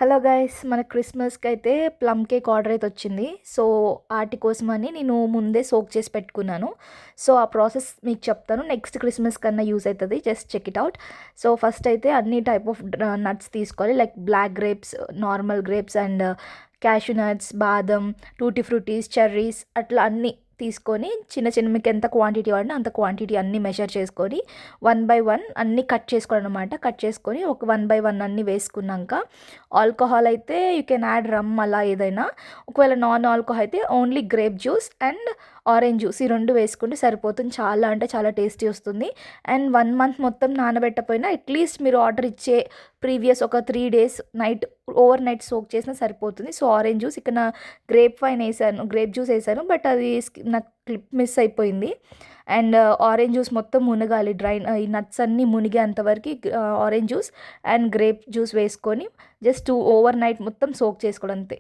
Hello guys, మన క్రిస్మస్కి అయితే ప్లమ్ కేక్ ఆర్డర్ అయితే వచ్చింది. సో వాటి కోసమని నేను ముందే సోక్ చేసి పెట్టుకున్నాను. సో ఆ ప్రాసెస్ మీకు చెప్తాను. నెక్స్ట్ క్రిస్మస్ కన్నా యూస్ అవుతుంది. Just check it out. So first అయితే అన్ని టైప్ ఆఫ్ నట్స్ తీసుకోవాలి. Like black grapes, normal grapes and cashew nuts, బాదం, టూటీ ఫ్రూటీస్, చెర్రీస్ అట్లా అన్నీ తీసుకొని చిన్న చిన్న మీకు ఎంత క్వాంటిటీ వాడినా అంత క్వాంటిటీ అన్నీ మెజర్ చేసుకొని 1 బై 1 అన్నీ కట్ చేసుకోవడం అనమాట. కట్ చేసుకొని ఒక 1 బై 1 అన్నీ వేసుకున్నాక ఆల్కహాల్ అయితే యూ కెన్ యాడ్ రమ్ అలా ఏదైనా. ఒకవేళ నాన్ ఆల్కహాల్ అయితే only grape juice and orange juice ఈ రెండు వేసుకుంటే సరిపోతుంది. చాలా అంటే చాలా టేస్టీ వస్తుంది. అండ్ 1 మంత్ మొత్తం నానబెట్టకపోయినా అట్లీస్ట్ మీరు ఆర్డర్ ఇచ్చే ప్రీవియస్ ఒక 3 days night over night soak చేసినా సరిపోతుంది. సో ఆరెంజ్ జ్యూస్ ఇక్కడ గ్రేప్ వైన్ వేసాను, గ్రేప్ జ్యూస్ వేసాను, బట్ అది నాకు క్లిప్ మిస్ అయిపోయింది. అండ్ ఆరెంజ్ జ్యూస్ మొత్తం మునగాలి, ఈ నట్స్ అన్నీ మునిగేంత వరకు orange juice and grape juice వేసుకొని జస్ట్ ఓవర్ నైట్ మొత్తం సోక్ చేసుకోవడం అంతే.